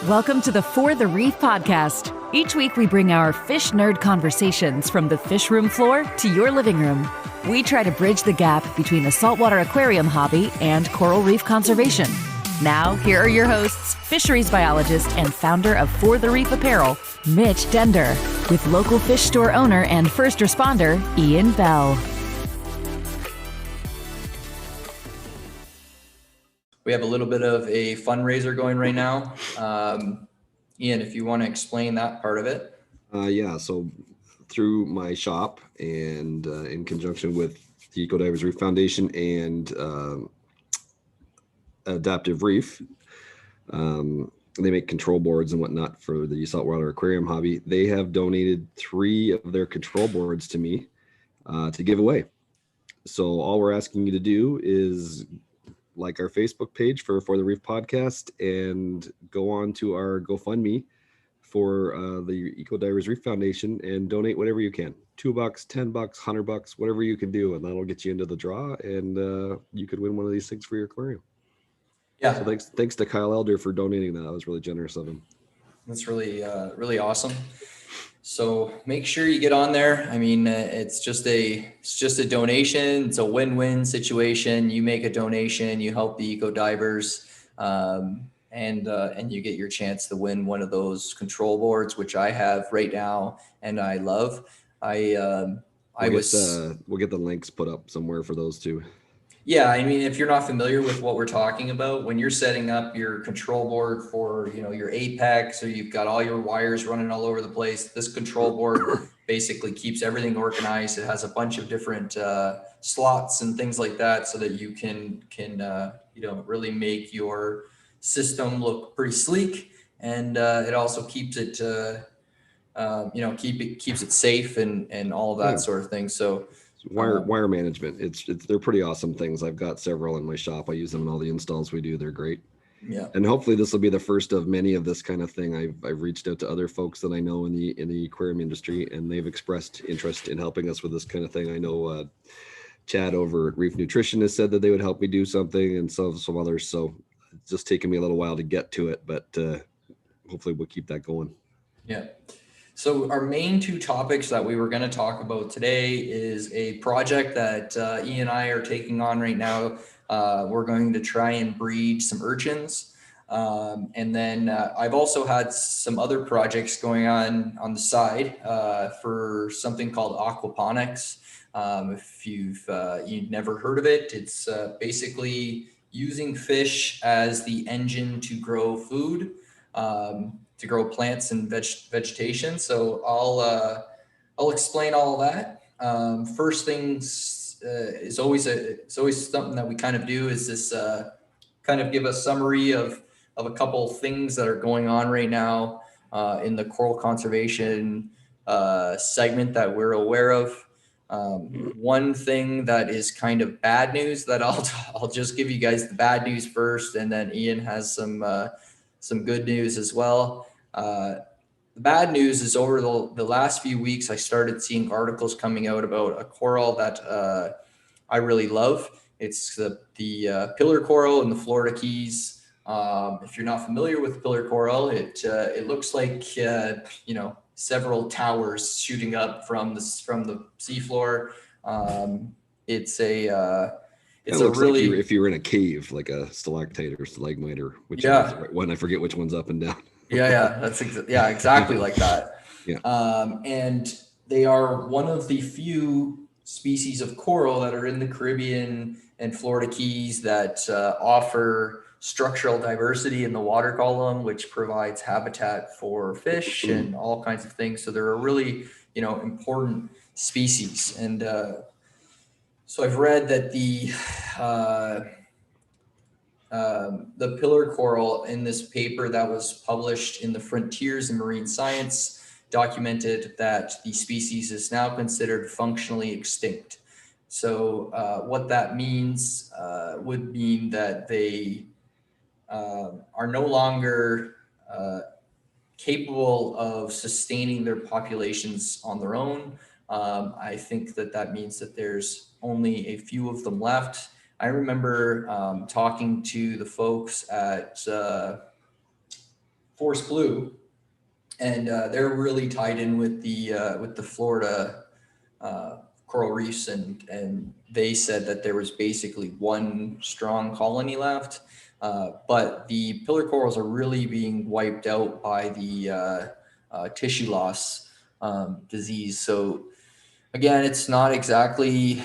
Welcome to the For the Reef podcast. Each week we bring our fish nerd conversations from the fish room floor to your living room. We try to bridge the gap between the saltwater aquarium hobby and coral reef conservation. Now, here are your hosts, fisheries biologist and founder of For the Reef Apparel, Mitch Dender, with local fish store owner and first responder, Ian Bell. We have a little bit of a fundraiser going right now. Ian, if you want to explain that part of it. So through my shop and in conjunction with the Eco Divers Reef Foundation and Adaptive Reef, they make control boards and whatnot for the saltwater aquarium hobby. They have donated 3 of their control boards to me to give away. So all we're asking you to do is like our Facebook page for the Reef podcast and go on to our GoFundMe for the Eco Divers Reef Foundation and donate whatever you can. $2, $10, $100, whatever you can do, and that'll get you into the draw, and you could win one of these things for your aquarium. Yeah. So thanks to Kyle Elder for donating that. That was really generous of him. That's really awesome. So make sure you get on there. I mean, it's just a donation. It's a win-win situation. You make a donation, you help the eco divers, and you get your chance to win one of those control boards, which I have right now and I love. We'll get the links put up somewhere for those two. Yeah, I mean, if you're not familiar with what we're talking about, when you're setting up your control board for, your Apex, or you've got all your wires running all over the place, this control board basically keeps everything organized. It has a bunch of different slots and things like that, so that you can really make your system look pretty sleek, and it also keeps it keeps it safe and all of that sort of thing. So. Wire management. They're pretty awesome things. I've got several in my shop. I use them in all the installs we do. They're great. Yeah. And hopefully this will be the first of many of this kind of thing. I've reached out to other folks that I know in the aquarium industry, and they've expressed interest in helping us with this kind of thing. I know Chad over at Reef Nutrition has said that they would help me do something, and some others. So it's just taken me a little while to get to it, but hopefully we'll keep that going. Yeah. So our main 2 topics that we were going to talk about today is a project that Ian and I are taking on right now. We're going to try and breed some urchins. And then I've also had some other projects going on the side for something called Aquaponics. If you've never heard of it, it's basically using fish as the engine to grow food. To grow plants and vegetation. So I'll explain all of that. First things is always something that we kind of do is this kind of give a summary of a couple things that are going on right now in the coral conservation segment that we're aware of. One thing that is kind of bad news that I'll just give you guys the bad news first, and then Ian has some good news as well. The bad news is over the last few weeks, I started seeing articles coming out about a coral that I really love. It's the pillar coral in the Florida Keys. If you're not familiar with pillar coral, it looks like several towers shooting up from the seafloor. It's really like if you were in a cave, like a stalactite or stalagmite, or which one, I forget which one's up and down. That's exactly like that. Yeah. And they are one of the few species of coral that are in the Caribbean and Florida Keys that offer structural diversity in the water column, which provides habitat for fish and all kinds of things. So they're a really, important species. And so I've read that the pillar coral in this paper that was published in the Frontiers in Marine Science documented that the species is now considered functionally extinct. So what that means would mean that they are no longer capable of sustaining their populations on their own. I think that means that there's only a few of them left. I remember talking to the folks at Force Blue, and they're really tied in with the Florida coral reefs, and they said that there was basically one strong colony left, but the pillar corals are really being wiped out by the tissue loss disease. So again, it's not exactly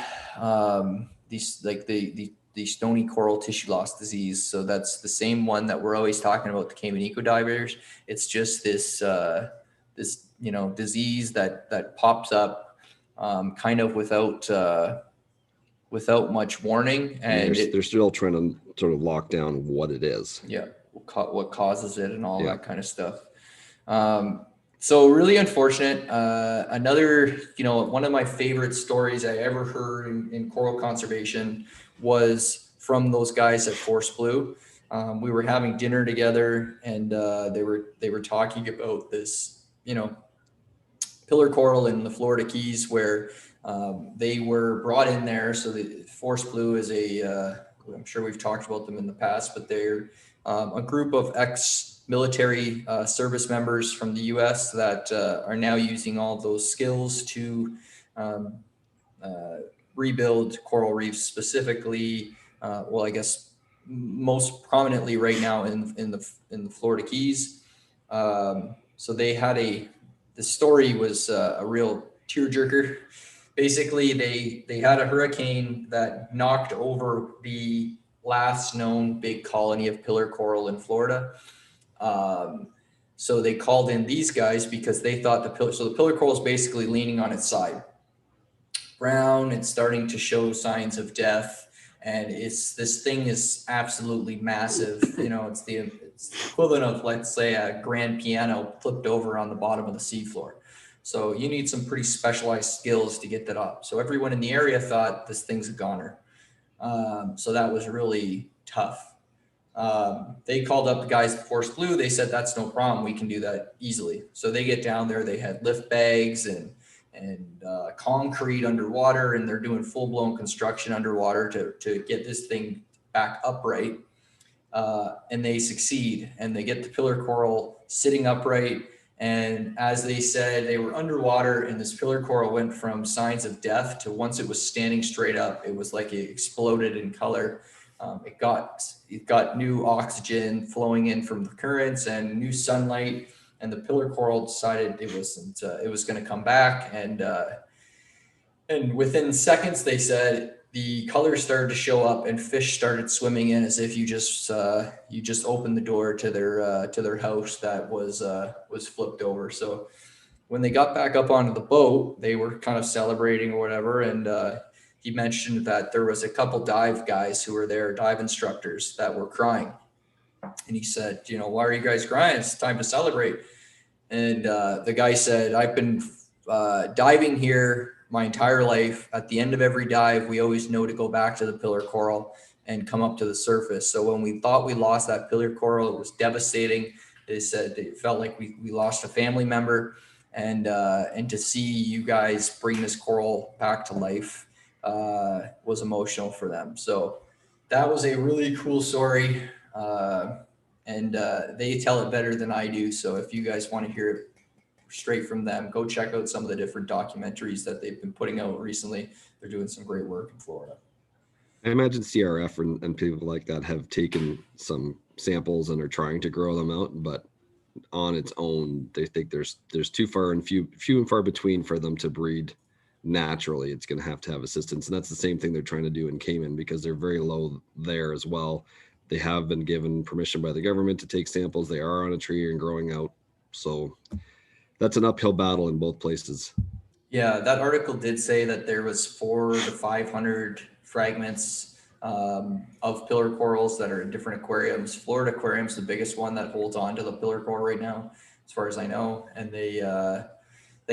these like the stony coral tissue loss disease. So that's the same one that we're always talking about, the Cayman eco divers. It's just this this disease that pops up kind of without much warning, and they're still trying to sort of lock down what it is. Yeah, what causes it and all that kind of stuff. So really unfortunate. Another, one of my favorite stories I ever heard in coral conservation was from those guys at Force Blue. We were having dinner together, and they were talking about this, pillar coral in the Florida Keys, where they were brought in there. So the Force Blue is I'm sure we've talked about them in the past, but they're a group of ex-military service members from the U.S. that are now using all of those skills to rebuild coral reefs, specifically. I guess most prominently right now in the Florida Keys. So they had the story was a real tearjerker. Basically, they had a hurricane that knocked over the last known big colony of pillar coral in Florida. So they called in these guys because they thought the pillar coral is basically leaning on its side. Brown, it's starting to show signs of death, and this thing is absolutely massive. It's the equivalent of, let's say, a grand piano flipped over on the bottom of the seafloor. So you need some pretty specialized skills to get that up. So everyone in the area thought this thing's a goner. So that was really tough. They called up the guys at Force Blue. They said, that's no problem. We can do that easily. So they get down there. They had lift bags and concrete underwater, and they're doing full-blown construction underwater to get this thing back upright. And they succeed, and they get the pillar coral sitting upright. And as they said, they were underwater, and this pillar coral went from signs of death to, once it was standing straight up, it was like it exploded in color. It got new oxygen flowing in from the currents and new sunlight, and the pillar coral decided it was going to come back. And within seconds, they said, the colors started to show up, and fish started swimming in as if you just opened the door to their house that was flipped over. So when they got back up onto the boat, they were kind of celebrating or whatever. And he mentioned that there was a couple dive guys who were there, dive instructors, that were crying. And he said, why are you guys crying? It's time to celebrate. And the guy said, I've been diving here my entire life. At the end of every dive, we always know to go back to the pillar coral and come up to the surface. So when we thought we lost that pillar coral, it was devastating. They said it felt like we lost a family member, and to see you guys bring this coral back to life was emotional for them. So that was a really cool story, and they tell it better than I do. So if you guys want to hear it straight from them, go check out some of the different documentaries that they've been putting out recently. They're doing some great work in Florida. I imagine CRF and people like that have taken some samples and are trying to grow them out, but on its own, they think there's too far and few and far between for them to breed naturally. It's going to have assistance, and that's the same thing they're trying to do in Cayman, because they're very low there as well. They have been given permission by the government to take samples. They are on a tree and growing out, so that's an uphill battle in both places. Yeah, that article did say that there was 400 to 500 fragments of pillar corals that are in different aquariums. Florida Aquarium's the biggest one that holds on to the pillar coral right now, as far as I know. And they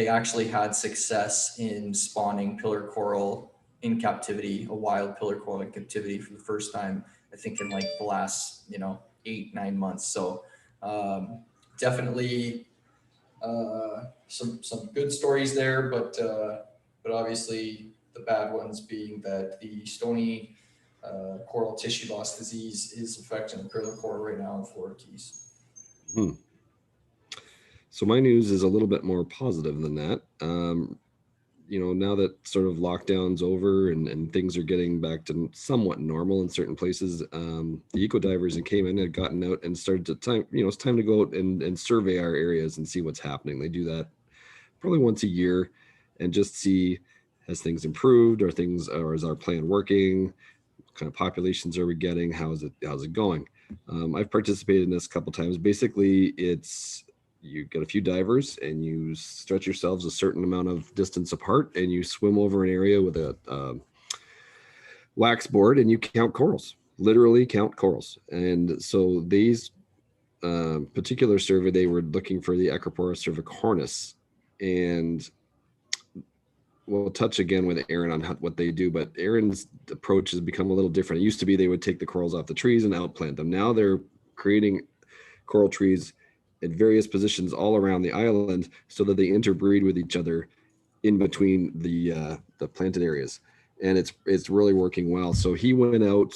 actually had success in spawning pillar coral in captivity, a wild pillar coral in captivity for the first time, I think in like the last, 8-9 months. So definitely some good stories there, but obviously the bad ones being that the stony coral tissue loss disease is affecting the pillar coral right now in the Florida Keys. So my news is a little bit more positive than that. Now that sort of lockdown's over and things are getting back to somewhat normal in certain places, the eco divers in Cayman had gotten out and started to it's time to go out and survey our areas and see what's happening. They do that probably once a year and just see, has things improved, or is our plan working? What kind of populations are we getting? How's it going? I've participated in this a couple times. Basically, it's you get a few divers and you stretch yourselves a certain amount of distance apart and you swim over an area with a wax board and you count corals, literally count corals. And so these particular survey, they were looking for the Acropora cervicornis, and we'll touch again with Aaron on what they do, but Aaron's approach has become a little different. It used to be they would take the corals off the trees and outplant them. Now they're creating coral trees at various positions all around the island so that they interbreed with each other in between the planted areas. And it's really working well. So he went out,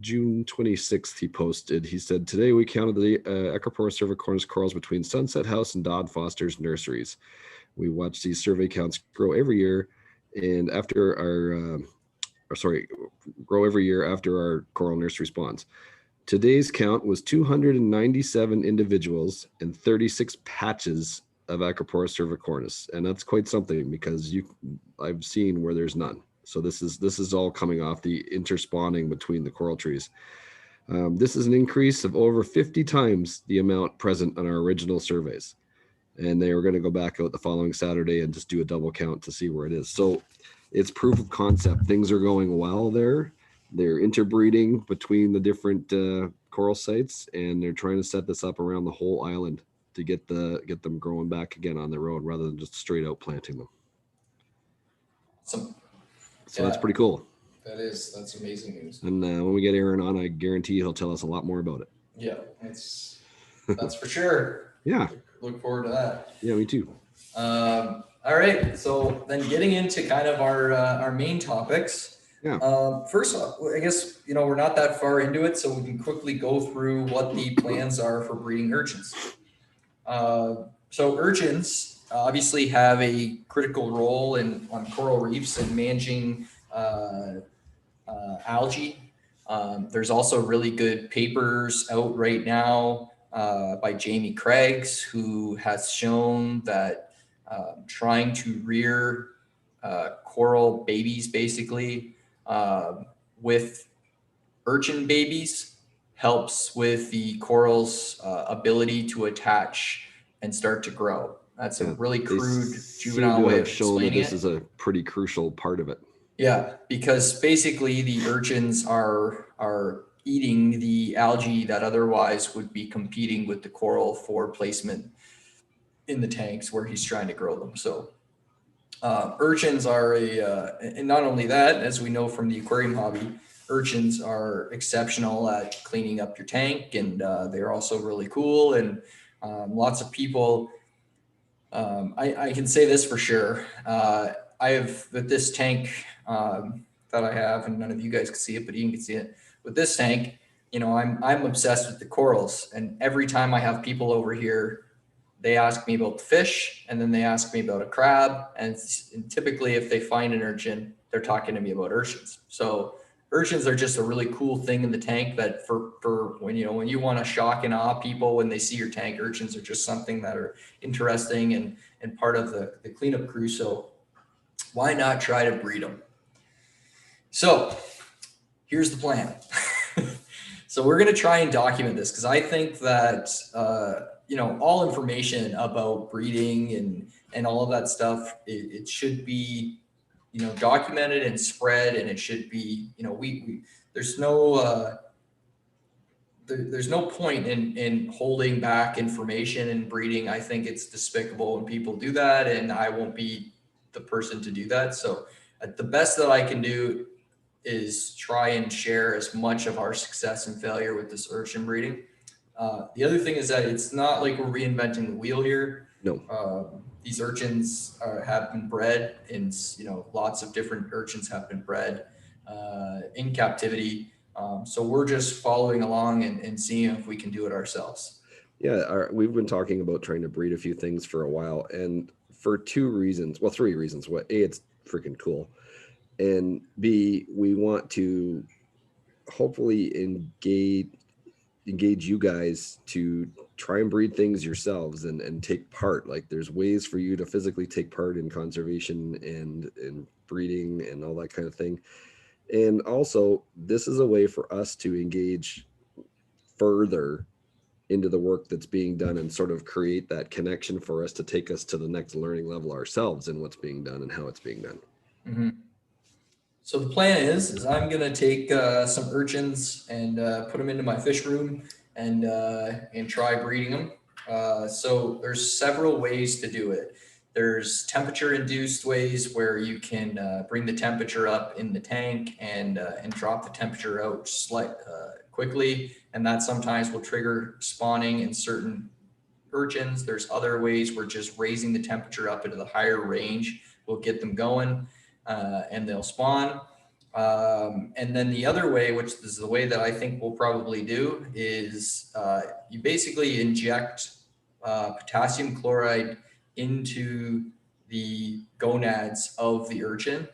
June 26th, he posted, he said, today we counted the Acropora cervicornis corals between Sunset House and Dodd Foster's nurseries. We watch these survey counts grow every year, and grow every year after our coral nursery spawns. Today's count was 297 individuals and 36 patches of Acropora cervicornis, and that's quite something because I've seen where there's none. So this is all coming off the interspawning between the coral trees. This is an increase of over 50 times the amount present on our original surveys. And they were going to go back out the following Saturday and just do a double count to see where it is. So it's proof of concept. Things are going well there. They're interbreeding between the different coral sites, and they're trying to set this up around the whole island to get them growing back again on their own rather than just straight out planting them. So that's pretty cool. That's amazing news. And when we get Aaron on, I guarantee he'll tell us a lot more about it. Yeah, that's for sure. Yeah. Look forward to that. Yeah, me too. All right. So then getting into kind of our main topics. Yeah. First off, I guess, we're not that far into it, so we can quickly go through what the plans are for breeding urchins. So urchins obviously have a critical role on coral reefs and managing algae. There's also really good papers out right now by Jamie Craigs, who has shown that trying to rear coral babies basically with urchin babies helps with the coral's ability to attach and start to grow. That's a really crude juvenile way of shown that this it. is a pretty crucial part of it. Yeah, because basically the urchins are eating the algae that otherwise would be competing with the coral for placement in the tanks where he's trying to grow them. So urchins are and not only that, as we know from the aquarium hobby, urchins are exceptional at cleaning up your tank, and they're also really cool. And lots of people, I can say this for sure. I have with this tank that I have, and none of you guys can see it, but you can see it. With this tank, I'm obsessed with the corals, and every time I have people over here, they ask me about the fish, and then they ask me about a crab, and typically if they find an urchin, they're talking to me about urchins. So urchins are just a really cool thing in the tank that for when you want to shock and awe people when they see your tank, urchins are just something that are interesting and part of the cleanup crew. So why not try to breed them? So here's the plan. So we're going to try and document this because I think that, all information about breeding and all of that stuff, it should be, documented and spread, and it should be, there's no point in holding back information and breeding. I think it's despicable when people do that, and I won't be the person to do that. So the best that I can do is try and share as much of our success and failure with this urchin breeding. The other thing is that it's not like we're reinventing the wheel here. No. These urchins have been bred in, lots of different urchins have been bred in captivity. So we're just following along and seeing if we can do it ourselves. Yeah, we've been talking about trying to breed a few things for a while, and for two reasons. Well, three reasons. What A, it's freaking cool, and B, we want to hopefully engage you guys to try and breed things yourselves and take part. Like there's ways for you to physically take part in conservation and breeding and all that kind of thing. And also, this is a way for us to engage further into the work that's being done and sort of create that connection for us to take us to the next learning level ourselves in what's being done and how it's being done. Mm-hmm. So the plan is I'm gonna take some urchins and put them into my fish room and try breeding them. So there's several ways to do it. There's temperature induced ways where you can bring the temperature up in the tank and drop the temperature out quickly, and that sometimes will trigger spawning in certain urchins. There's other ways where just raising the temperature up into the higher range will get them going, and they'll spawn. And then the other way, which is the way that I think we'll probably do, is you basically inject potassium chloride into the gonads of the urchin.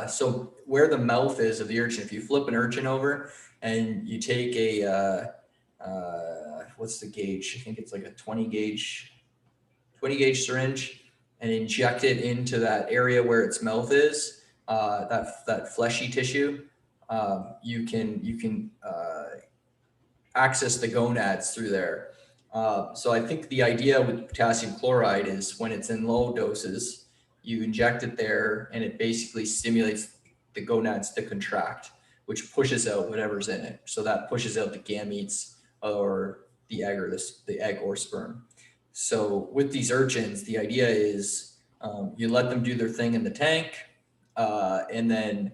So where the mouth is of the urchin, if you flip an urchin over and you take a what's the gauge? I think it's like a 20 gauge syringe, and inject it into that area where its mouth is, that fleshy tissue. You can access the gonads through there. So I think the idea with potassium chloride is when it's in low doses, you inject it there, and it basically stimulates the gonads to contract, which pushes out whatever's in it. So that pushes out the gametes or the egg or sperm. So with these urchins, the idea is you let them do their thing in the tank, and then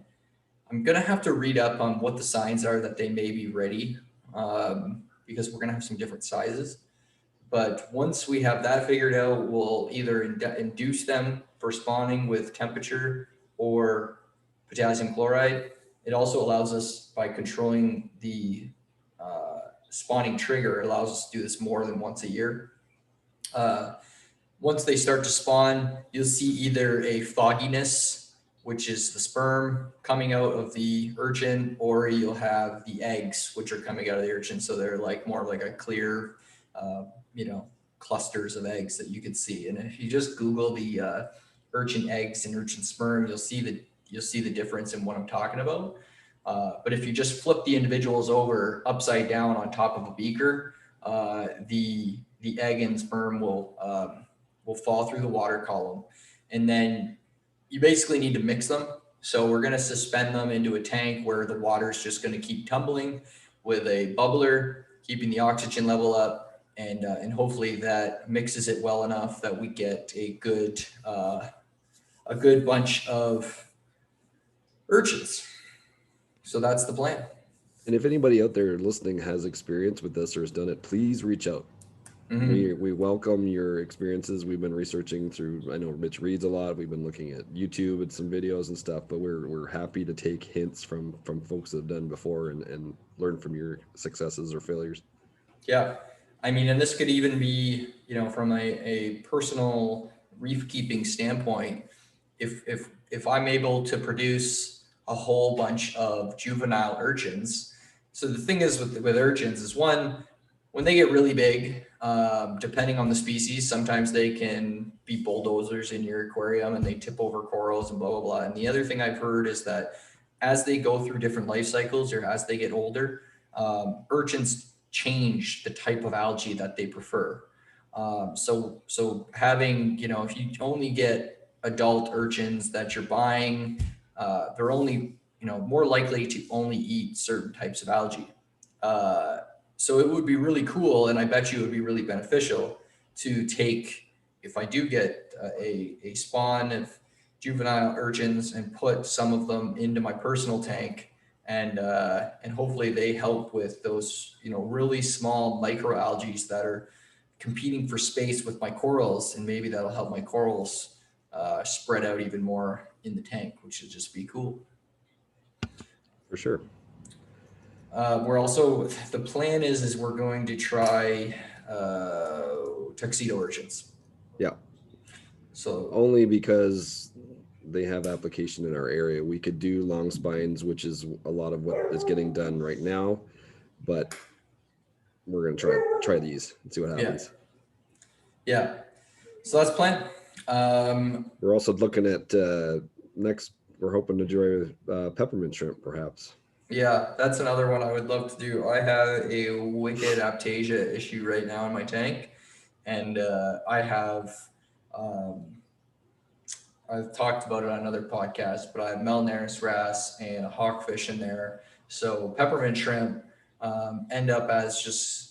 I'm gonna have to read up on what the signs are that they may be ready, because we're gonna have some different sizes. But once we have that figured out, we'll either induce them for spawning with temperature or potassium chloride. It also allows us, by controlling the spawning trigger, it allows us to do this more than once a year. Once they start to spawn, you'll see either a fogginess, which is the sperm coming out of the urchin, or you'll have the eggs, which are coming out of the urchin. So they're like more like a clear, clusters of eggs that you can see. And if you just Google the urchin eggs and urchin sperm, you'll see the difference in what I'm talking about. But if you just flip the individuals over upside down on top of a beaker, the egg and sperm will fall through the water column, and then you basically need to mix them. So we're going to suspend them into a tank where the water is just going to keep tumbling with a bubbler, keeping the oxygen level up, and hopefully that mixes it well enough that we get a good bunch of urchins. So that's the plan. And if anybody out there listening has experience with this or has done it, please reach out. Mm-hmm. We welcome your experiences. We've been researching through, I know Mitch reads a lot. We've been looking at YouTube and some videos and stuff, but we're happy to take hints from folks that have done before and learn from your successes or failures. Yeah. I mean, and this could even be, from a personal reef keeping standpoint, if I'm able to produce a whole bunch of juvenile urchins. So the thing is with urchins is, one, when they get really big, depending on the species, sometimes they can be bulldozers in your aquarium and they tip over corals and blah, blah, blah. And the other thing I've heard is that as they go through different life cycles or as they get older, urchins change the type of algae that they prefer. So having, if you only get adult urchins that you're buying, they're only, more likely to only eat certain types of algae. So it would be really cool, and I bet you it would be really beneficial to take, if I do get a spawn of juvenile urchins, and put some of them into my personal tank, and hopefully they help with those, really small microalgae that are competing for space with my corals, and maybe that'll help my corals spread out even more in the tank, which would just be cool. For sure. We're also, the plan is we're going to try tuxedo urchins. Yeah. So Only because they have application in our area. We could do long spines, which is a lot of what is getting done right now, but we're going to try these and see what happens. Yeah. So that's plan. We're also looking at next, we're hoping to do peppermint shrimp perhaps. Yeah, that's another one I would love to do. I have a wicked aptasia issue right now in my tank, and I have, I've talked about it on another podcast, but I have Melnaris wrasse and a hawkfish in there. So peppermint shrimp end up as just,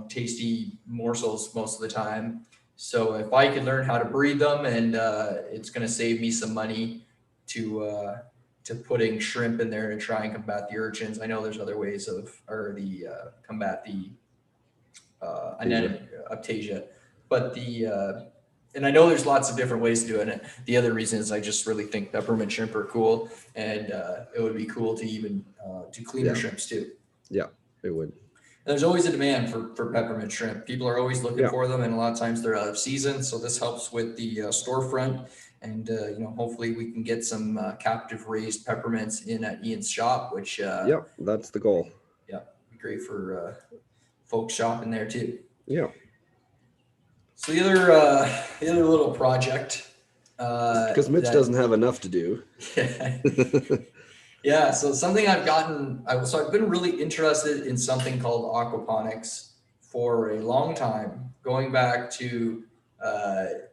tasty morsels most of the time. So if I could learn how to breed them, and it's going to save me some money to putting shrimp in there to try and combat the urchins. I know there's other ways combat the anemone, aptasia, but and I know there's lots of different ways to do it. The other reason is I just really think peppermint shrimp are cool, and it would be cool to even do cleaner shrimps too. Yeah, it would. And there's always a demand for peppermint shrimp. People are always looking for them, and a lot of times they're out of season. So this helps with the storefront, and hopefully we can get some captive raised peppermints in at Ian's shop, which that's the goal. Yeah, be great for folks shopping there too. Yeah. So the other little project, because Mitch doesn't have enough to do. Yeah. So something I've been really interested in something called aquaponics for a long time, going back to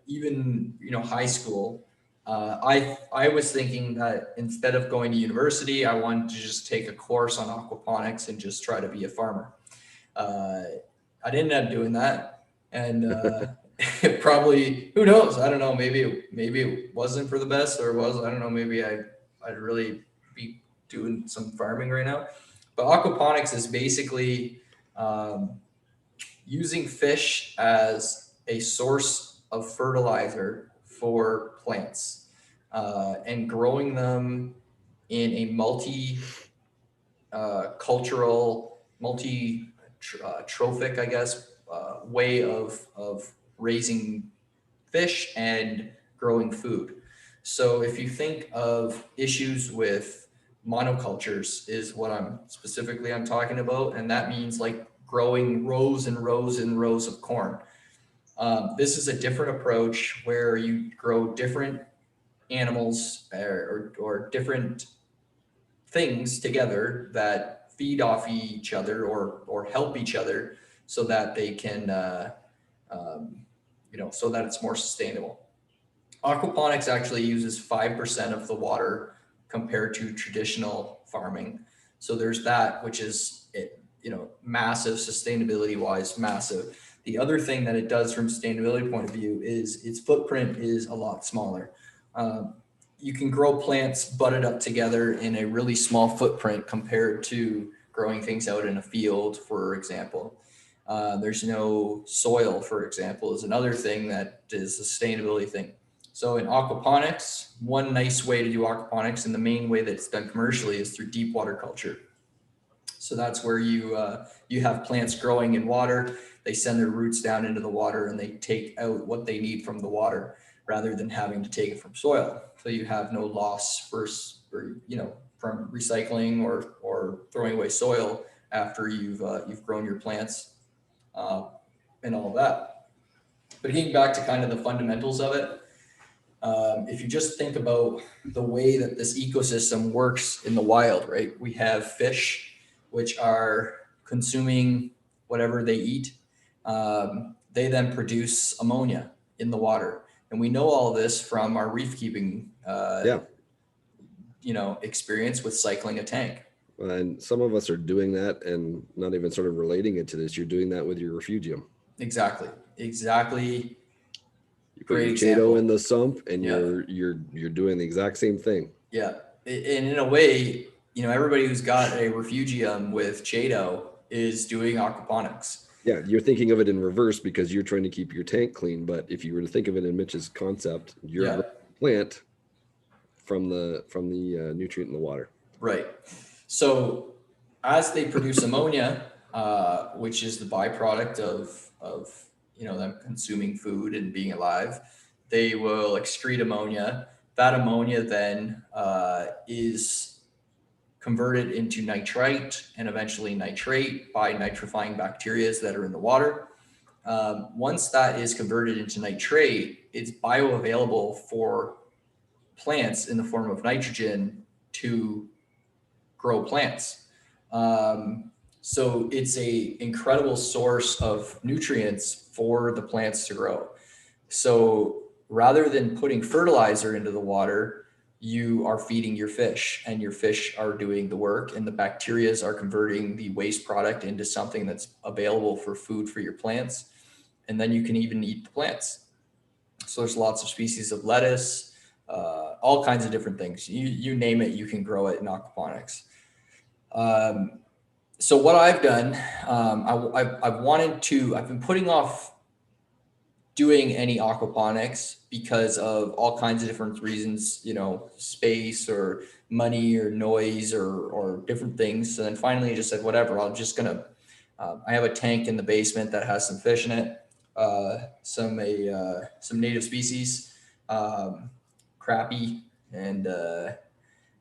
even high school. I was thinking that instead of going to university, I wanted to just take a course on aquaponics and just try to be a farmer. I didn't end up doing that, and it probably, who knows? I don't know. Maybe it wasn't for the best, or it was. I don't know. Maybe I'd really be doing some farming right now. But aquaponics is basically using fish as a source of fertilizer for plants and growing them in a cultural, trophic, I guess, way of raising fish and growing food. So if you think of issues with monocultures is what I'm talking about. And that means like growing rows and rows and rows of corn. This is a different approach where you grow different animals or different things together that feed off each other or help each other so that they can, so that it's more sustainable. Aquaponics actually uses 5% of the water compared to traditional farming. So there's that, which is, massive, sustainability wise, massive. The other thing that it does from sustainability point of view is its footprint is a lot smaller. You can grow plants butted up together in a really small footprint compared to growing things out in a field, for example. There's no soil, for example, is another thing that is a sustainability thing. So in aquaponics, one nice way to do aquaponics, and the main way that it's done commercially, is through deep water culture. So that's where you have plants growing in water. They send their roots down into the water and they take out what they need from the water rather than having to take it from soil. So you have no loss from recycling or throwing away soil after you've grown your plants and all of that. But getting back to kind of the fundamentals of it, if you just think about the way that this ecosystem works in the wild, right? We have fish, which are consuming whatever they eat. They then produce ammonia in the water. And we know all this from our reef keeping, experience with cycling a tank. And some of us are doing that and not even sort of relating it to this. You're doing that with your refugium. Exactly. You put your Chaeto in the sump and you're doing the exact same thing. Yeah. And in a way, everybody who's got a refugium with Chaeto is doing aquaponics. Yeah, you're thinking of it in reverse because you're trying to keep your tank clean. But if you were to think of it in Mitch's concept, you're a plant from the nutrient in the water. Right. So as they produce ammonia, which is the byproduct of them consuming food and being alive, they will excrete ammonia. That ammonia then is converted into nitrite and eventually nitrate by nitrifying bacteria that are in the water. Once that is converted into nitrate, it's bioavailable for plants in the form of nitrogen to grow plants. So it's a incredible source of nutrients for the plants to grow. So rather than putting fertilizer into the water, you are feeding your fish, and your fish are doing the work, and the bacteria are converting the waste product into something that's available for food for your plants. And then you can even eat the plants. So there's lots of species of lettuce, all kinds of different things. You name it, you can grow it in aquaponics. So what I've done, I've been putting off doing any aquaponics because of all kinds of different reasons, space or money or noise or different things. So then finally I just said, whatever, I have a tank in the basement that has some fish in it, some native species, crappie, and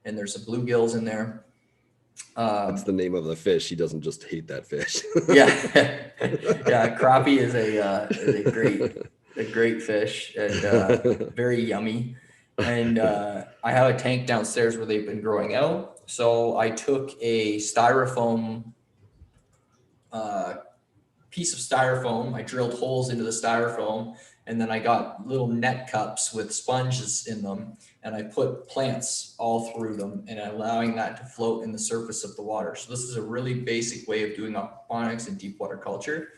there's some bluegills in there. That's the name of the fish. He doesn't just hate that fish. Yeah. Yeah. Crappie is a great fish and very yummy. And I have a tank downstairs where they've been growing out. So I took a styrofoam piece of styrofoam. I drilled holes into the styrofoam, and then I got little net cups with sponges in them, and I put plants all through them and allowing that to float in the surface of the water. So this is a really basic way of doing aquaponics and deep water culture.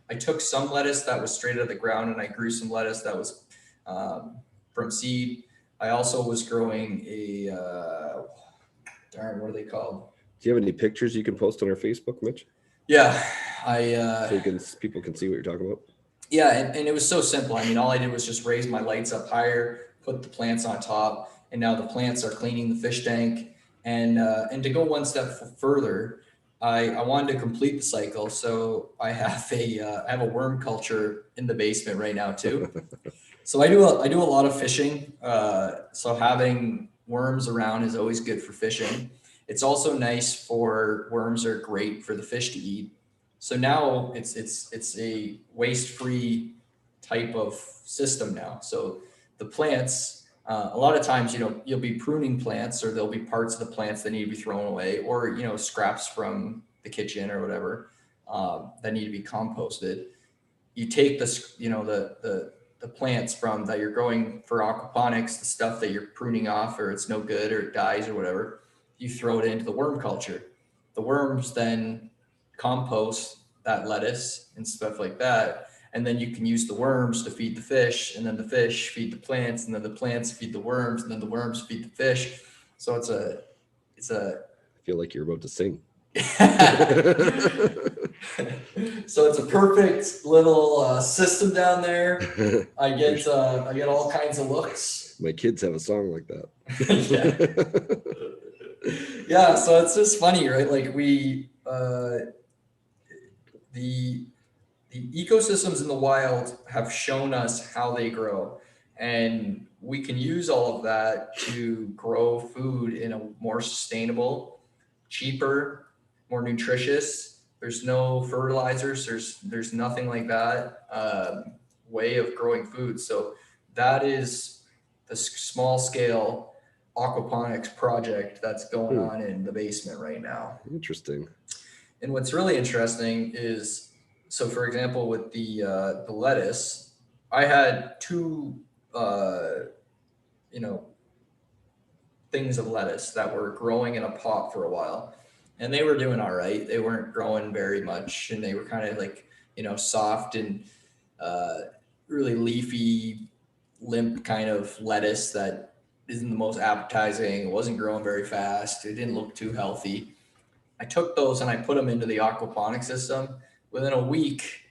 I took some lettuce that was straight out of the ground, and I grew some lettuce that was from seed. I also was growing what are they called? Do you have any pictures you can post on our Facebook, Mitch? Yeah, so people can see what you're talking about. Yeah, and it was so simple. I mean, all I did was just raise my lights up higher, put the plants on top, and now the plants are cleaning the fish tank. And to go one step further, I wanted to complete the cycle, so I have a worm culture in the basement right now too. So I do a lot of fishing. So having worms around is always good for fishing. It's also nice for worms are great for the fish to eat. So now it's a waste-free type of system now. So the plants, a lot of times, you'll be pruning plants, or there'll be parts of the plants that need to be thrown away, or, scraps from the kitchen or whatever that need to be composted. You take the plants from that you're growing for aquaponics, the stuff that you're pruning off, or it's no good or it dies or whatever, you throw it into the worm culture. The worms then compost that lettuce and stuff like that, and then you can use the worms to feed the fish, and then the fish feed the plants, and then the plants feed the worms, and then the worms feed the fish. So it's a I feel like you're about to sing. So it's a perfect little system down there. I get all kinds of looks. My kids have a song like that. Yeah, so it's just funny, right? Like the ecosystems in the wild have shown us how they grow, and we can use all of that to grow food in a more sustainable, cheaper, more nutritious. There's no fertilizers. There's nothing like that way of growing food. So that is the small scale aquaponics project that's going on in the basement right now. Interesting. And what's really interesting is, so for example, with the lettuce, I had two things of lettuce that were growing in a pot for a while, and they were doing all right. They weren't growing very much, and they were kind of like, soft and really leafy, limp kind of lettuce that isn't the most appetizing. It wasn't growing very fast. It didn't look too healthy. I took those and I put them into the aquaponic system. Within a week,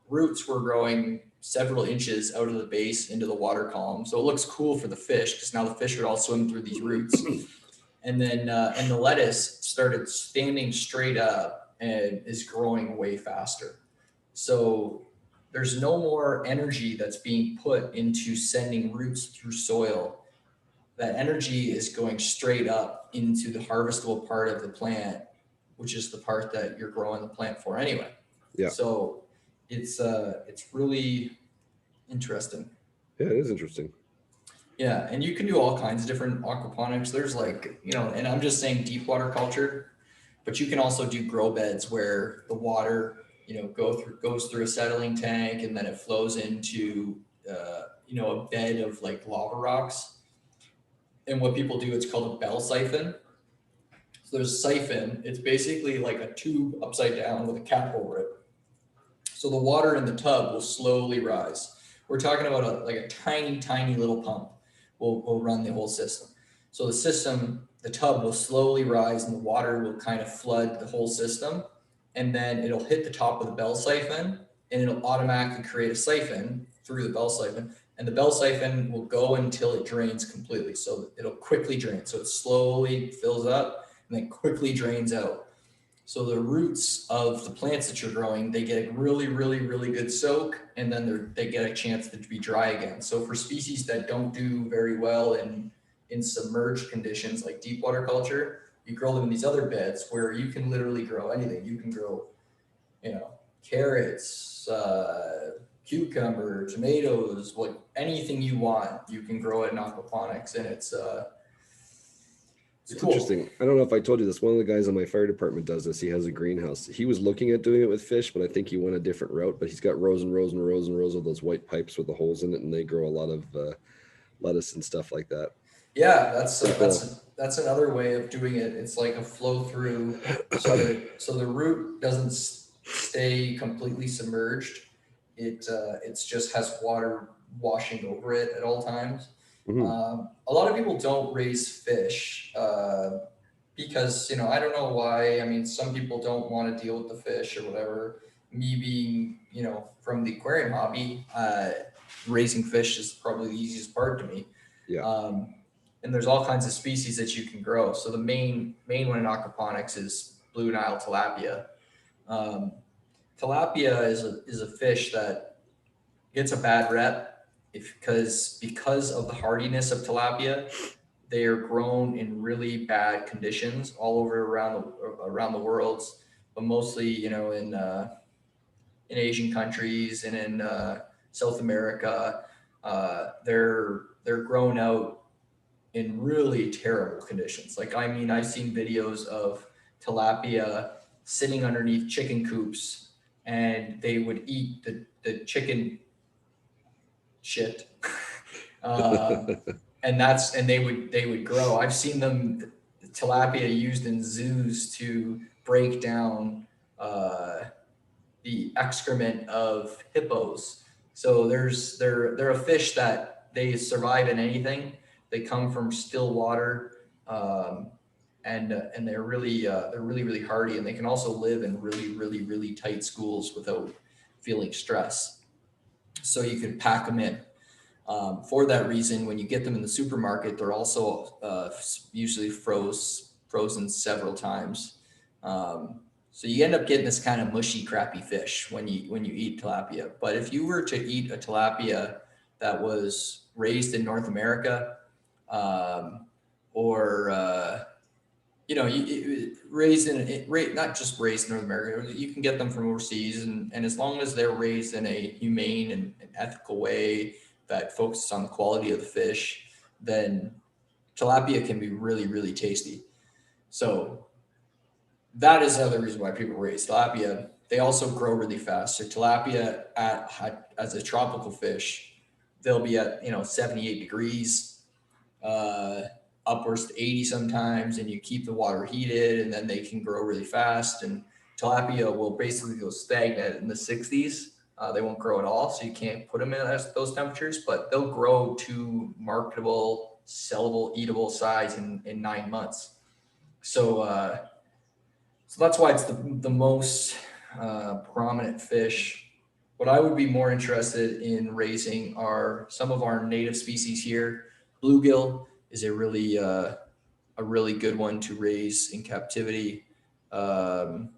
roots were growing several inches out of the base into the water column. So it looks cool for the fish, because now the fish would all swim through these roots. And then and the lettuce started standing straight up and is growing way faster. So there's no more energy that's being put into sending roots through soil. That energy is going straight up into the harvestable part of the plant, which is the part that you're growing the plant for anyway. Yeah. So it's really interesting. Yeah, it is interesting. Yeah, and you can do all kinds of different aquaponics. There's like, and I'm just saying deep water culture, but you can also do grow beds where the water, goes through a settling tank and then it flows into, a bed of like lava rocks. And what people do, it's called a bell siphon. So there's a siphon. It's basically like a tube upside down with a cap over it. So the water in the tub will slowly rise. We're talking about a tiny, tiny little pump will run the whole system. So the tub will slowly rise and the water will kind of flood the whole system. And then it'll hit the top of the bell siphon and it'll automatically create a siphon through the bell siphon. And the bell siphon will go until it drains completely. So it'll quickly drain. So it slowly fills up and then quickly drains out. So the roots of the plants that you're growing, they get a really, really, really good soak, and then they get a chance to be dry again. So for species that don't do very well in submerged conditions like deep water culture, you grow them in these other beds where you can literally grow anything. You can grow, carrots, cucumber, tomatoes, anything you want, you can grow it in aquaponics, and it's cool. Interesting. I don't know if I told you this. One of the guys on my fire department does this. He has a greenhouse. He was looking at doing it with fish, but I think he went a different route. But he's got rows and rows and rows and rows of those white pipes with the holes in it, and they grow a lot of lettuce and stuff like that. Yeah, that's another way of doing it. It's like a flow through, so the root doesn't stay completely submerged. It's just has water washing over it at all times. Mm-hmm. A lot of people don't raise fish because, I don't know why. I mean, some people don't want to deal with the fish or whatever. Me being, from the aquarium hobby, raising fish is probably the easiest part to me. Yeah. And there's all kinds of species that you can grow. So the main one in aquaponics is blue Nile tilapia. Tilapia is a fish that gets a bad rep. Because of the hardiness of tilapia, they are grown in really bad conditions all over around the world, but mostly in Asian countries and in South America. They're grown out in really terrible conditions. I've seen videos of tilapia sitting underneath chicken coops, and they would eat the chicken shit. And they would grow. I've seen tilapia used in zoos to break down the excrement of hippos. So they're a fish that they survive in anything. They come from still water, and they're really really hardy, and they can also live in really really really tight schools without feeling stress. So you can pack them in. For that reason, when you get them in the supermarket, they're also usually frozen several times. So you end up getting this kind of mushy, crappy fish when you eat tilapia. But if you were to eat a tilapia that was raised in North America, not just raised in North America, you can get them from overseas, and as long as they're raised in a humane and ethical way that focuses on the quality of the fish, then tilapia can be really, really tasty. So that is another reason why people raise tilapia. They also grow really fast. So tilapia as a tropical fish, they'll be at 78 degrees, upwards to 80 sometimes, and you keep the water heated, and then they can grow really fast. And tilapia will basically go stagnant in the 60s. They won't grow at all, so you can't put them in those temperatures, but they'll grow to marketable, sellable, eatable size in 9 months. So that's why it's the most prominent fish. What I would be more interested in raising are some of our native species here. Bluegill is a really a really good one to raise in captivity. For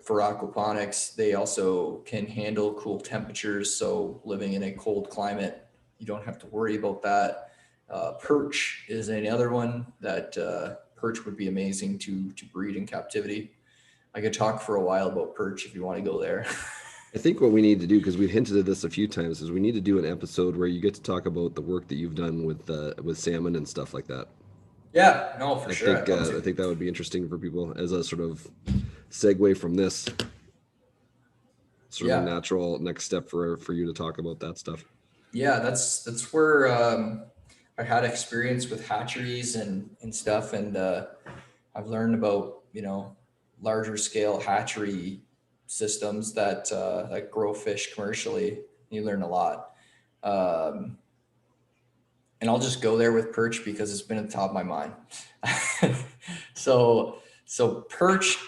aquaponics, they also can handle cool temperatures. So living in a cold climate, you don't have to worry about that. Perch is another one that perch would be amazing to breed in captivity. I could talk for a while about perch if you want to go there. I think what we need to do, because we've hinted at this a few times, is we need to do an episode where you get to talk about the work that you've done with salmon and stuff like that. Yeah, no, for sure. I think that would be interesting for people as a sort of segue from this. Sort of a natural next step for you to talk about that stuff. Yeah, that's where I had experience with hatcheries and stuff, and I've learned about, you know, larger scale hatchery systems that grow fish commercially. You learn a lot. And I'll just go there with perch because it's been at the top of my mind. So perch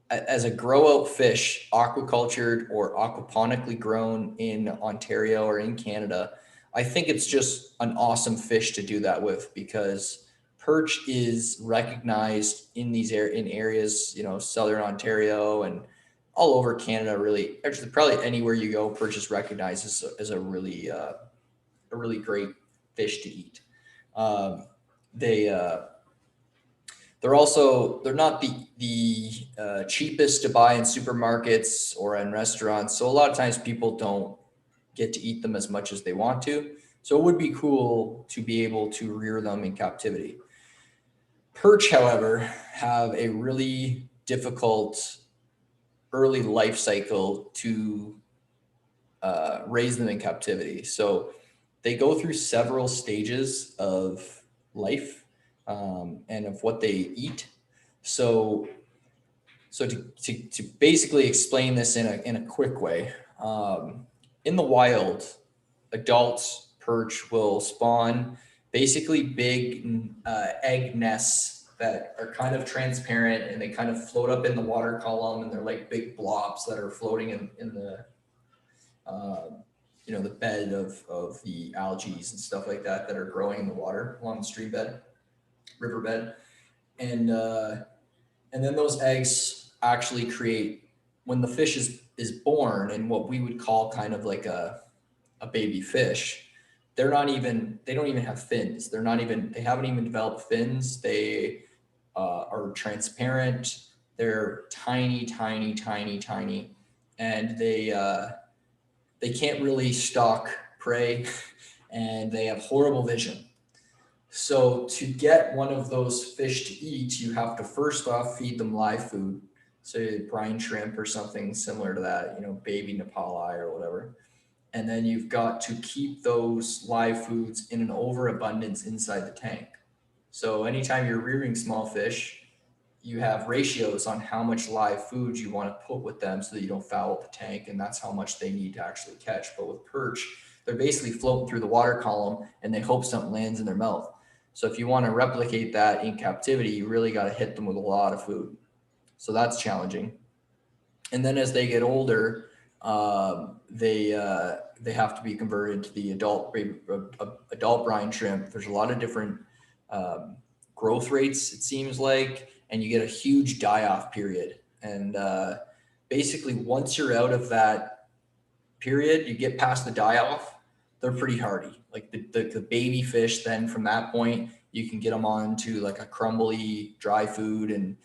as a grow out fish, aquacultured or aquaponically grown in Ontario or in Canada, I think it's just an awesome fish to do that with, because perch is recognized in these in areas, you know, Southern Ontario and all over Canada, really. Actually, probably anywhere you go, perch is recognized as a really great fish to eat. They're not the cheapest to buy in supermarkets or in restaurants. So a lot of times people don't get to eat them as much as they want to. So it would be cool to be able to rear them in captivity. Perch, however, have a really difficult early life cycle to raise them in captivity. So they go through several stages of life and of what they eat. So to basically explain this in a quick way, in the wild, adult perch will spawn basically big egg nests that are kind of transparent, and they kind of float up in the water column, and they're like big blobs that are floating in the you know, the bed of the algae and stuff like that are growing in the water along the stream bed, riverbed. And then those eggs actually create, when the fish is born, and what we would call kind of like a baby fish, they don't even have fins. They haven't even developed fins. They are transparent. They're tiny, tiny, tiny, tiny. And they can't really stalk prey, and they have horrible vision. So to get one of those fish to eat, you have to first off feed them live food. So brine shrimp or something similar to that, you know, baby Nepali or whatever. And then you've got to keep those live foods in an overabundance inside the tank. So anytime you're rearing small fish, you have ratios on how much live food you want to put with them so that you don't foul up the tank, and that's how much they need to actually catch. But with perch, they're basically floating through the water column, and they hope something lands in their mouth. So if you want to replicate that in captivity, you really got to hit them with a lot of food. So that's challenging. And then as they get older, they have to be converted to the adult brine shrimp. There's a lot of different growth rates, it seems like, and you get a huge die-off period. And basically, once you're out of that period, you get past the die-off, they're pretty hardy. Like the baby fish, then from that point, you can get them onto like a crumbly dry food and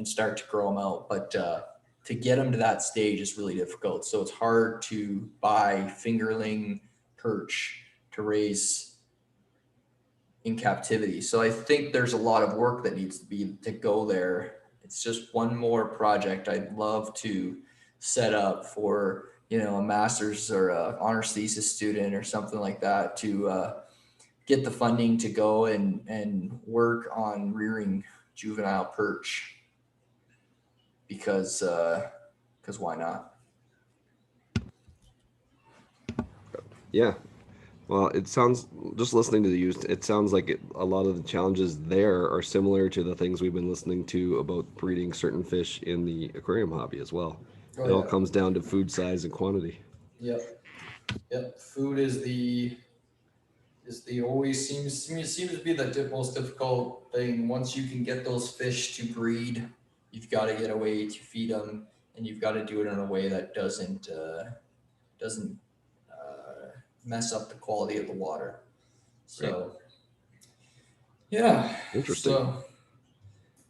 start to grow them out. But to get them to that stage is really difficult. So it's hard to buy fingerling perch to raise in captivity. So I think there's a lot of work that needs to go there. It's just one more project I'd love to set up for, you know, a master's or a honors thesis student or something like that to get the funding to go and work on rearing juvenile perch, because why not? Yeah. Well, it sounds, just listening to you, it sounds like a lot of the challenges there are similar to the things we've been listening to about breeding certain fish in the aquarium hobby as well. It all comes down to food size and quantity. Yep. Food is the is the always seems to me, it seems to be the most difficult thing. Once you can get those fish to breed, you've got to get a way to feed them, and you've got to do it in a way that doesn't mess up the quality of the water. So yeah, Interesting.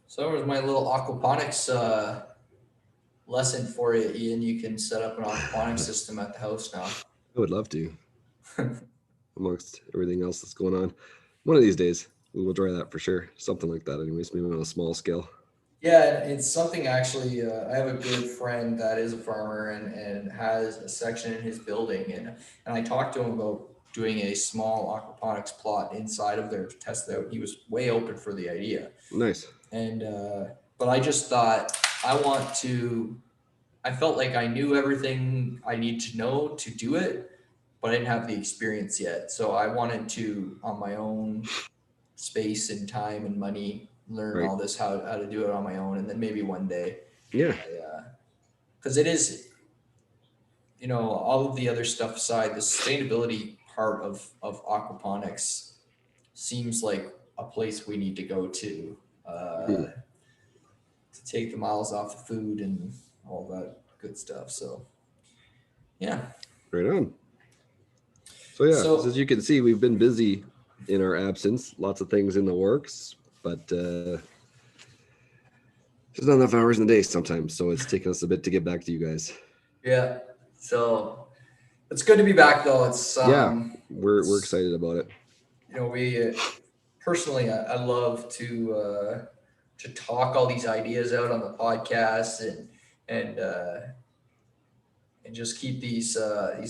so that was my little aquaponics lesson for you, Ian. You can set up an aquaponics system at the house now. I would love to. Amongst everything else that's going on, one of these days we will try that for sure. Something like that, anyways, maybe on a small scale. Yeah, it's something actually. I have a good friend that is a farmer and has a section in his building, and I talked to him about doing a small aquaponics plot inside of there to test it out. He was way open for the idea, Nice. and but I just thought I felt like I knew everything I need to know to do it, but I didn't have the experience yet. So I wanted to, on my own space and time and money, learn Right. all this, how to do it on my own. And then maybe one day, Yeah. because it is, all of the other stuff aside, the sustainability part of aquaponics seems like a place we need to go to take the miles off the food and all that good stuff. So, yeah. Right on. So yeah, So- as you can see, we've been busy in our absence. Lots of things in the works, but there's not enough hours in the day sometimes. So it's taken us a bit to get back to you guys. Yeah. So it's good to be back, though. It's We're excited about it. We personally, I love to talk all these ideas out on the podcast and just keep these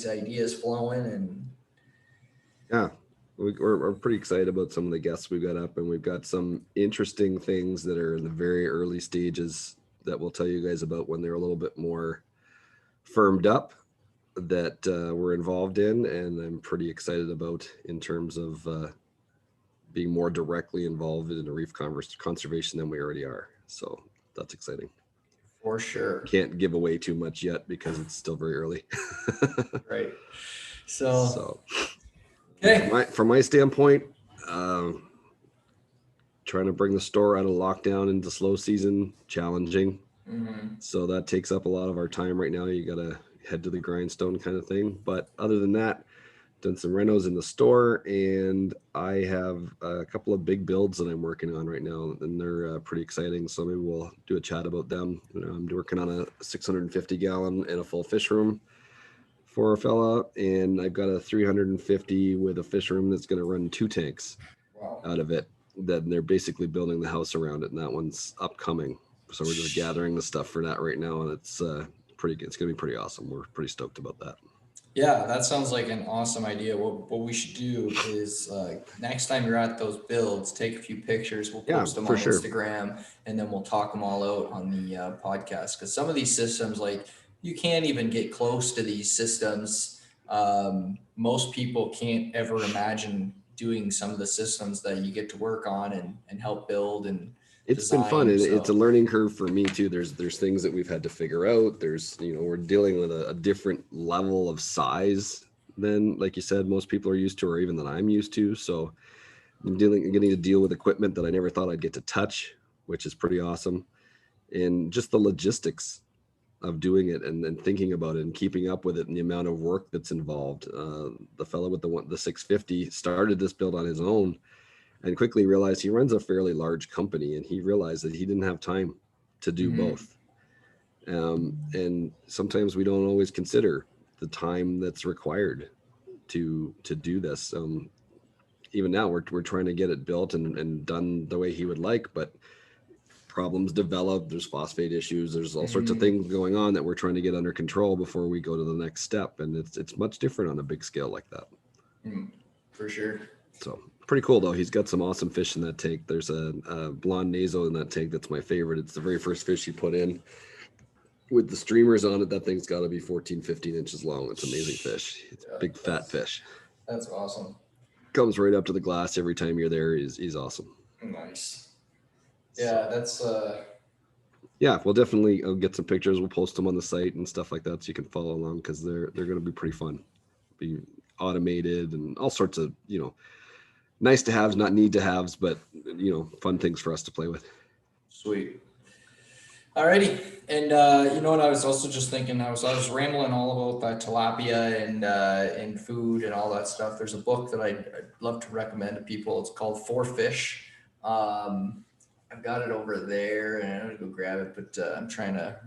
ideas flowing. And Yeah, we're pretty excited about some of the guests we've got up, and we've got some interesting things that are in the very early stages that we'll tell you guys about when they're a little bit more firmed up that we're involved in, and I'm pretty excited about in terms of being more directly involved in the reef conservation than we already are. So that's exciting. for sure. Can't give away too much yet because it's still very early. Right. So okay. From my standpoint, trying to bring the store out of lockdown into slow season, challenging. Mm-hmm. So that takes up a lot of our time right now. You got to head to the grindstone kind of thing. But other than that, done some renos in the store, and I have a couple of big builds that I'm working on right now, and they're pretty exciting. So maybe we'll do a chat about them. I'm working on a 650 gallon and a full fish room for a fella, and I've got a 350 with a fish room that's going to run 2 tanks out of it. That they're basically building the house around it, and that one's upcoming. So we're just gathering the stuff for that right now, and it's going to be pretty awesome. We're pretty stoked about that. Yeah, that sounds like an awesome idea. What we should do is next time you're at those builds, take a few pictures. We'll post them on Instagram, and then we'll talk them all out on the podcast. Because some of these systems, like you can't even get close to these systems. Most people can't ever imagine doing some of the systems that you get to work on and help build and it's been fun, and it's a learning curve for me too. There's things that we've had to figure out. There's we're dealing with a different level of size than, like you said, most people are used to, or even that I'm used to. So I'm getting to deal with equipment that I never thought I'd get to touch, which is pretty awesome. And just the logistics of doing it and thinking about it and keeping up with it and the amount of work that's involved. The fellow with the 650 started this build on his own, and quickly realized he runs a fairly large company, and he realized that he didn't have time to do both. And sometimes we don't always consider the time that's required to do this. Even now we're trying to get it built and done the way he would like, but problems develop. There's phosphate issues. There's all sorts of things going on that we're trying to get under control before we go to the next step. And it's much different on a big scale like that. For sure. So pretty cool though. He's got some awesome fish in that tank. There's a blonde naso in that tank. That's my favorite. It's the very first fish he put in with the streamers on it. That thing's got to be 14, 15 inches long. It's an amazing fish. It's a big fat fish. That's awesome. Comes right up to the glass every time you're there. He's awesome. Nice. Yeah, that's yeah, we'll definitely get some pictures. We'll post them on the site and stuff like that so you can follow along, because they're going to be pretty fun. Be automated and all sorts of, nice to haves, not need to haves, but fun things for us to play with. Sweet. Alrighty. And you know what, I was also just thinking, I was rambling all about that tilapia and food and all that stuff. There's a book that I'd love to recommend to people. It's called For Fish. I've got it over there and I'm gonna go grab it, but I'm trying to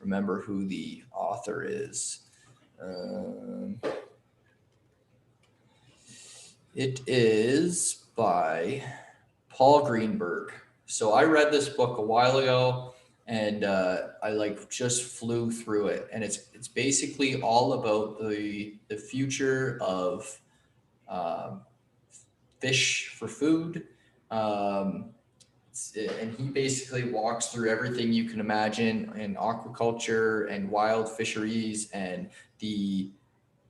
remember who the author is. It is by Paul Greenberg. So I read this book a while ago, and I just flew through it, and it's basically all about the future of fish for food. And he basically walks through everything you can imagine in aquaculture and wild fisheries and the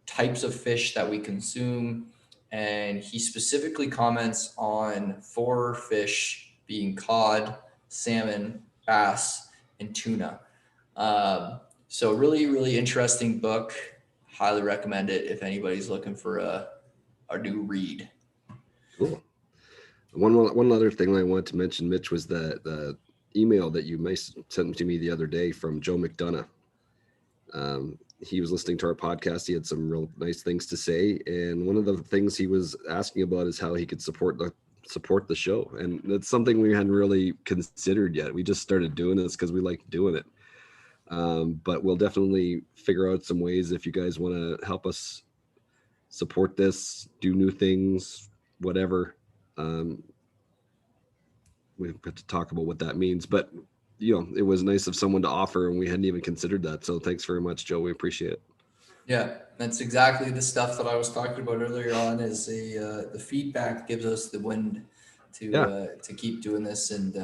types of fish that we consume. And he specifically comments on 4 fish being cod, salmon, bass, and tuna. So really, really interesting book. Highly recommend it if anybody's looking for a new read. Cool. One other thing I wanted to mention, Mitch, was the email that you sent to me the other day from Joe McDonough. He was listening to our podcast. He had some real nice things to say, and one of the things he was asking about is how he could support the show, and that's something we hadn't really considered yet. We just started doing this because we like doing it, but we'll definitely figure out some ways if you guys want to help us support this, do new things, whatever. We have to talk about what that means, but it was nice of someone to offer, and we hadn't even considered that. So thanks very much, Joe. We appreciate it. Yeah, that's exactly the stuff that I was talking about earlier on. Is the feedback gives us the wind to keep doing this, and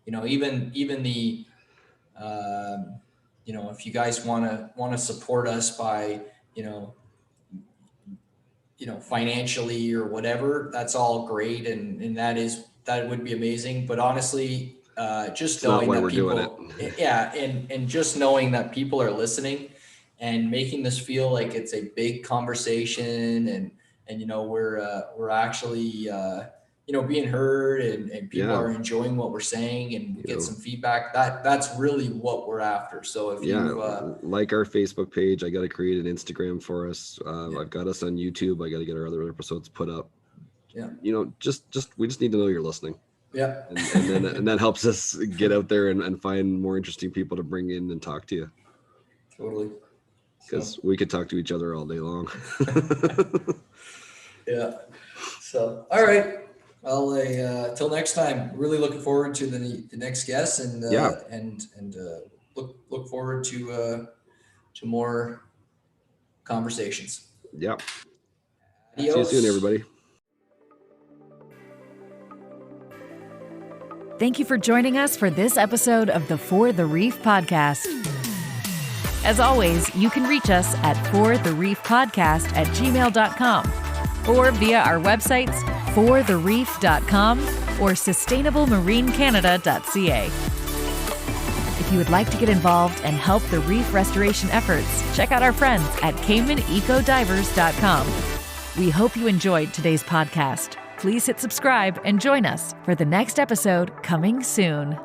even the if you guys want to support us by financially or whatever, that's all great, and that would be amazing. But honestly, just knowing that people, and just knowing that people are listening and making this feel like it's a big conversation, and we're actually being heard, and people are enjoying what we're saying, and we get some feedback. That's really what we're after. So if you like our Facebook page, I got to create an Instagram for us. I've got us on YouTube. I got to get our other episodes put up. Yeah. Just we just need to know you're listening. Yeah. and that helps us get out there and find more interesting people to bring in and talk to you. Totally. Because we could talk to each other all day long. Yeah. So, all right. Well, till next time, really looking forward to the next guest, and look forward to more conversations. Yeah. Adios. See you soon, everybody. Thank you for joining us for this episode of the For the Reef podcast. As always, you can reach us at forthereefpodcast@gmail.com or via our websites forthereef.com or sustainablemarinecanada.ca. If you would like to get involved and help the reef restoration efforts, check out our friends at CaymanEcoDivers.com. We hope you enjoyed today's podcast. Please hit subscribe and join us for the next episode coming soon.